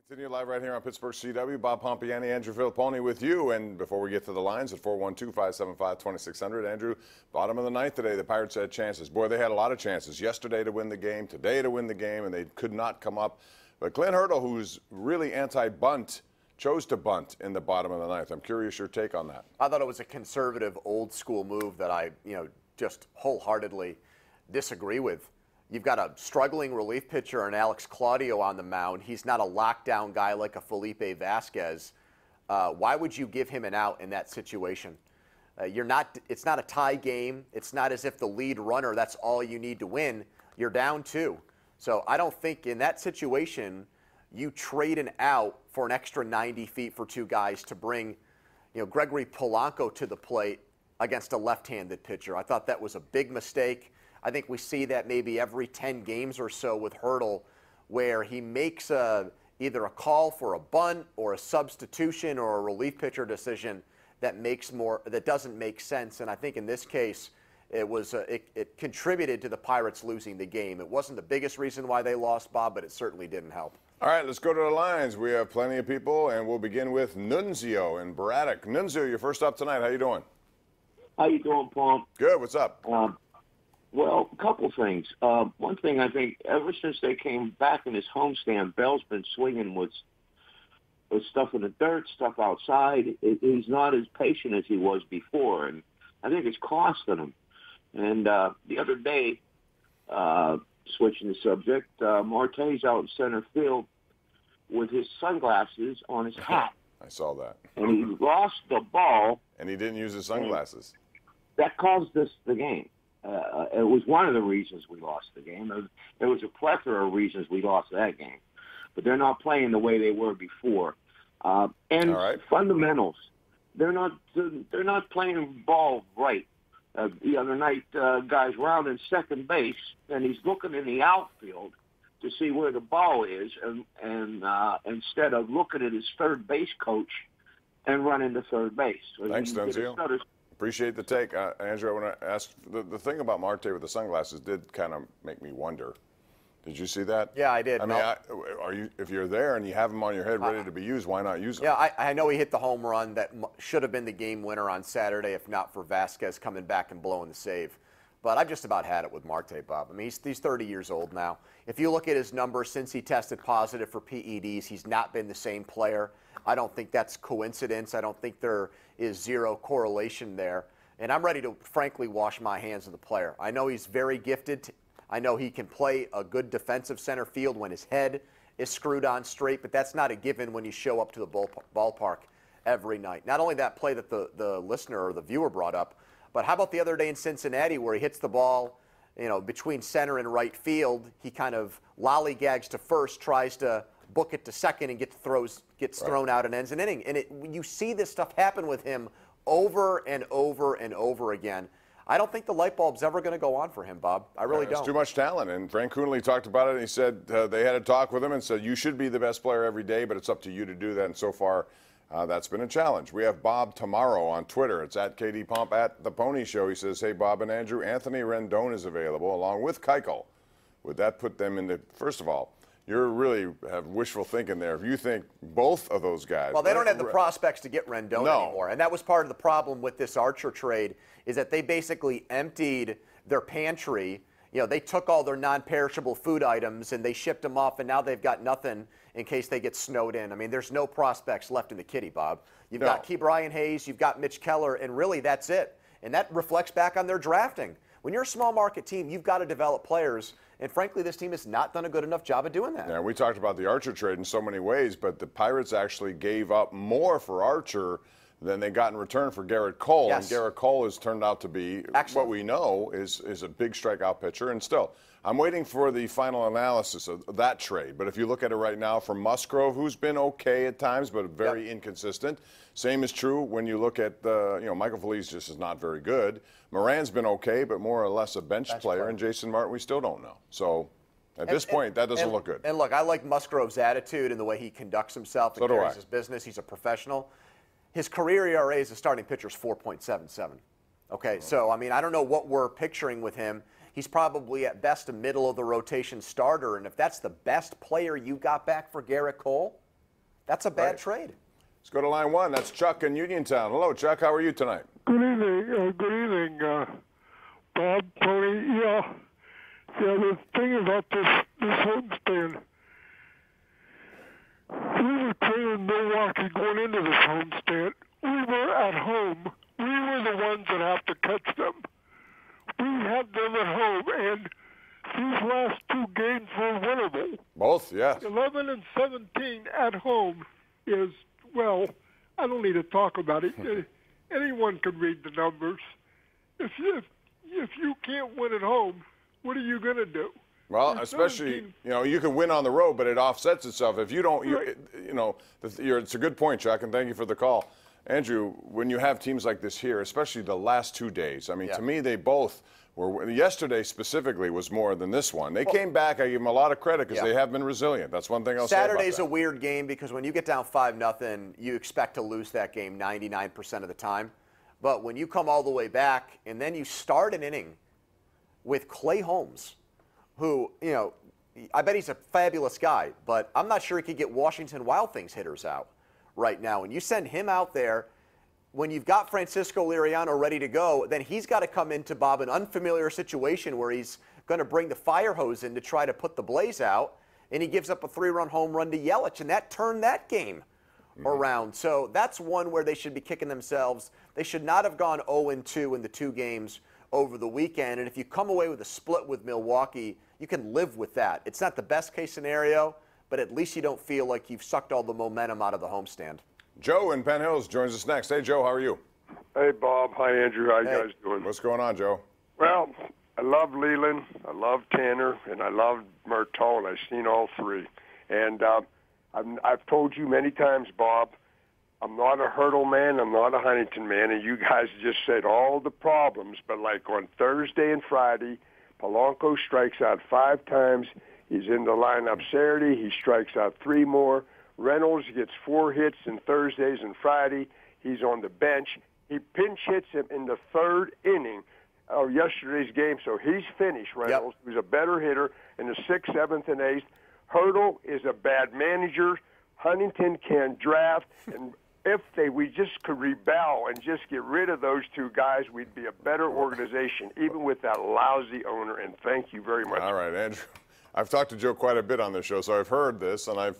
Continue live right here on Pittsburgh CW. Bob Pompeani, Andrew Fillipponi with you. And before we get to the lines at 412-575-2600, Andrew, bottom of the ninth today, the Pirates had chances. Boy, they had a lot of chances yesterday to win the game, today to win the game, and they could not come up. But Glenn Hurdle, who's really anti-bunt, chose to bunt in the bottom of the ninth. I'm curious your take on that. I thought it was a conservative, old-school move that I, just wholeheartedly disagree with. You've got a struggling relief pitcher and Alex Claudio on the mound. He's not a lockdown guy like a Felipe Vasquez. Why would you give him an out in that situation? It's not a tie game. It's not as if the lead runner, that's all you need to win. You're down 2. So I don't think in that situation you trade an out for an extra 90 feet for 2 guys to bring, Gregory Polanco to the plate against a left-handed pitcher. I thought that was a big mistake. I think we see that maybe every 10 games or so with Hurdle, where he makes either a call for a bunt or a substitution or a relief pitcher decision that doesn't make sense. And I think in this case, it contributed to the Pirates losing the game. It wasn't the biggest reason why they lost, Bob, but it certainly didn't help. All right, let's go to the lines. We have plenty of people, and we'll begin with Nunzio in Braddock. Nunzio, you're first up tonight. How you doing? How you doing, Paul? Good. What's up? Well, a couple things. One thing, I think ever since they came back in this homestand, Bell's been swinging with stuff in the dirt, stuff outside. He's not as patient as he was before, and I think it's costing him. And the other day, switching the subject, Marte's out in center field with his sunglasses on his hat. I saw that. And he lost the ball. And he didn't use his sunglasses. That caused us the game. It was one of the reasons we lost the game. There was a plethora of reasons we lost that game. But they're not playing the way they were before. And fundamentals, they're not playing ball right. The other night, guy's rounding second base, and he's looking in the outfield to see where the ball is, and instead of looking at his third base coach and running to third base. So thanks, Nunzio. Appreciate the take. Andrew, I want to ask, the thing about Marte with the sunglasses did kind of make me wonder. Did you see that? Yeah, I did. I mean, if you're there and you have them on your head ready to be used, why not use them? Yeah, I know he hit the home run that should have been the game winner on Saturday, if not for Vasquez coming back and blowing the save. But I've just about had it with Marte, Bob. I mean, he's 30 years old now. If you look at his numbers since he tested positive for PEDs, he's not been the same player. I don't think that's coincidence. I don't think there is zero correlation there. And I'm ready to, frankly, wash my hands of the player. I know he's very gifted. I know he can play a good defensive center field when his head is screwed on straight, but that's not a given when you show up to the ballpark every night. Not only that play that the listener or the viewer brought up, but how about the other day in Cincinnati where he hits the ball, between center and right field. He kind of lollygags to first, tries to book it to second, and gets thrown out and ends an inning. And you see this stuff happen with him over and over and over again. I don't think the light bulb's ever going to go on for him, Bob. I really don't. It's too much talent. And Frank Coonelly talked about it, and he said they had a talk with him and said, you should be the best player every day, but it's up to you to do that. And so far, that's been a challenge. We have Bob Tomorrow on Twitter. It's at KD Pomp at The Pony Show. He says, hey, Bob and Andrew, Anthony Rendon is available along with Keuchel. Would that put them in the – first of all, you really have wishful thinking there. If you think both of those guys – well, they don't have the prospects to get Rendon anymore. And that was part of the problem with this Archer trade, is that they basically emptied their pantry. They took all their non-perishable food items and they shipped them off, and now they've got nothing in case they get snowed in. I mean, there's no prospects left in the kitty, Bob. You've got Ke'Bryan Hayes, you've got Mitch Keller, and really that's it. And that reflects back on their drafting. When you're a small market team, you've got to develop players. And frankly, this team has not done a good enough job of doing that. Yeah, we talked about the Archer trade in so many ways, but the Pirates actually gave up more for Archer than they got in return for Garrett Cole. Yes. And Garrett Cole has turned out to be what we know is a big strikeout pitcher. And still, I'm waiting for the final analysis of that trade. But if you look at it right now for Musgrove, who's been okay at times but very inconsistent. Same is true when you look at Michael Feliz just is not very good. Moran's been okay, but more or less a bench player. And Jason Martin, we still don't know. So at this point, that doesn't look good. And look, I like Musgrove's attitude and the way he conducts himself and carries his business. He's a professional. His career ERA as a starting pitcher is 4.77. Okay, so, I mean, I don't know what we're picturing with him. He's probably at best a middle-of-the-rotation starter, and if that's the best player you got back for Garrett Cole, That's a bad trade. Let's go to line 1. That's Chuck in Uniontown. Hello, Chuck. How are you tonight? Good evening, Bob, Tony. Yeah, the thing about this homestand, we were playing Milwaukee going into this homestand. We were at home. We were the ones that have to catch them. We had them at home, and these last 2 games were winnable. Both, yes. 11 and 17 at home is, well, I don't need to talk about it. Anyone can read the numbers. If you can't win at home, what are you going to do? Well, especially, you can win on the road, but it offsets itself. If you don't, it's a good point, Chuck, and thank you for the call. Andrew, when you have teams like this here, especially the last 2 days, I mean, to me, they both were, yesterday specifically was more than this one. They came back. I give them a lot of credit because they have been resilient. That's one thing I'll say about that. Saturday's a weird game because when you get down 5-0, you expect to lose that game 99% of the time. But when you come all the way back and then you start an inning with Clay Holmes, who, I bet he's a fabulous guy, but I'm not sure he could get Washington Wild Things hitters out right now. And you send him out there, when you've got Francisco Liriano ready to go, then he's got to come into, Bob, an unfamiliar situation where he's going to bring the fire hose in to try to put the blaze out, and he gives up a 3-run home run to Yelich, and that turned that game around. So that's one where they should be kicking themselves. They should not have gone 0-2 in the 2 games over the weekend. And if you come away with a split with Milwaukee, you can live with that. It's not the best case scenario, but at least you don't feel like you've sucked all the momentum out of the homestand. Joe in Penn Hills joins us next. Hey, Joe, how are you? Hey, Bob. Hi, Andrew. How you guys doing? What's going on, Joe? Well, I love Leland, I love Tanner, and I love Murtaugh, and I've seen all 3. And I've told you many times, Bob, I'm not a Hurdle man, I'm not a Huntington man, and you guys just said all the problems. But like on Thursday and Friday, Polanco strikes out 5 times. He's in the lineup Saturday. He strikes out 3 more. Reynolds gets 4 hits in Thursdays and Friday. He's on the bench. He pinch hits him in the 3rd inning of yesterday's game, so he's finished, Reynolds, who's a better hitter in the 6th, 7th, and 8th. Hurdle is a bad manager. Huntington can draft, and if we just could rebel and just get rid of those 2 guys, we'd be a better organization, even with that lousy owner, and thank you very much. All right, Andrew. I've talked to Joe quite a bit on this show, so I've heard this, and I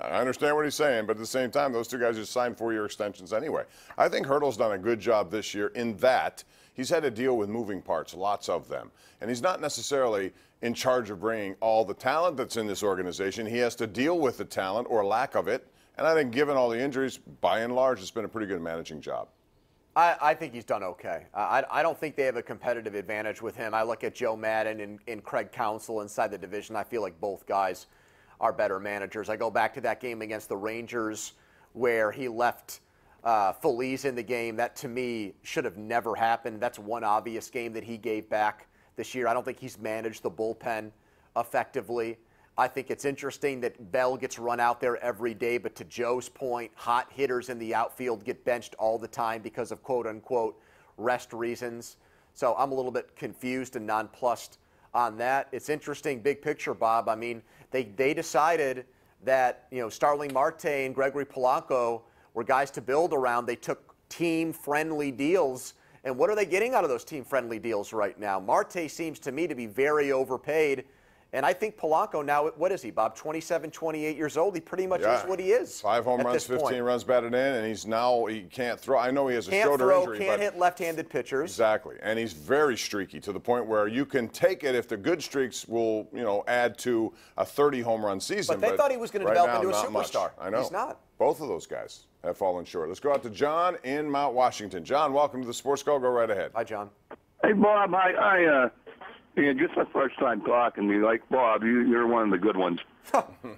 understand what he's saying, but at the same time, those 2 guys just signed 4-year extensions anyway. I think Hurdle's done a good job this year in that he's had to deal with moving parts, lots of them, and he's not necessarily in charge of bringing all the talent that's in this organization. He has to deal with the talent or lack of it, and I think given all the injuries, by and large, it's been a pretty good managing job. I think he's done okay. I don't think they have a competitive advantage with him. I look at Joe Madden and Craig Counsell inside the division. I feel like both guys are better managers. I go back to that game against the Rangers where he left Feliz in the game. That, to me, should have never happened. That's one obvious game that he gave back this year. I don't think he's managed the bullpen effectively. I think it's interesting that Bell gets run out there every day, but to Joe's point, hot hitters in the outfield get benched all the time because of quote-unquote rest reasons. So I'm a little bit confused and nonplussed on that. It's interesting, big picture, Bob. I mean, they decided that, Starling Marte and Gregory Polanco were guys to build around. They took team-friendly deals. And what are they getting out of those team-friendly deals right now? Marte seems to me to be very overpaid. And I think Polanco now, what is he, Bob, 27, 28 years old? He pretty much is what he is. 5 home runs, 15 runs batted in, and he can't throw. I know he has a shoulder injury. Can't hit left-handed pitchers. Exactly. And he's very streaky to the point where you can take it if the good streaks will, add to a 30 home run season. But they thought he was going to develop into a superstar. I know. He's not. Both of those guys have fallen short. Let's go out to John in Mount Washington. John, welcome to the Sports Call. Go right ahead. Hi, John. Hey, Bob. Yeah, just my first time talking to you. Like, Bob, you're one of the good ones.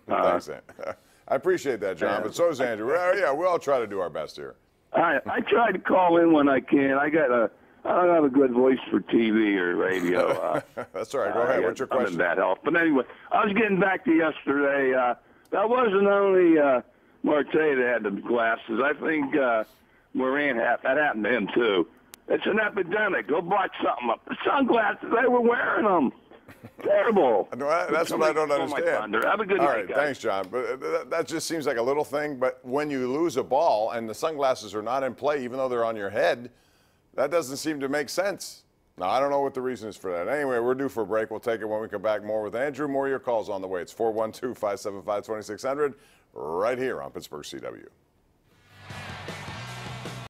Thanks, I appreciate that, John, but so is Andrew. Yeah, we all try to do our best here. I try to call in when I can. I don't have a good voice for TV or radio. That's all right. Go ahead. What's your question? I'm in bad health. But anyway, I was getting back to yesterday. That wasn't only Marte that had the glasses. I think Moran that happened to him, too. It's an epidemic. Go buy something up. The sunglasses, they were wearing them. Terrible. That's what I don't understand. Have a good All night, right, guys. thanks, John. But that just seems like a little thing. But when you lose a ball and the sunglasses are not in play, even though they're on your head, that doesn't seem to make sense. Now, I don't know what the reason is for that. Anyway, we're due for a break. We'll take it when we come back. More with Andrew. More of your calls on the way. It's 412-575-2600 right here on Pittsburgh CW.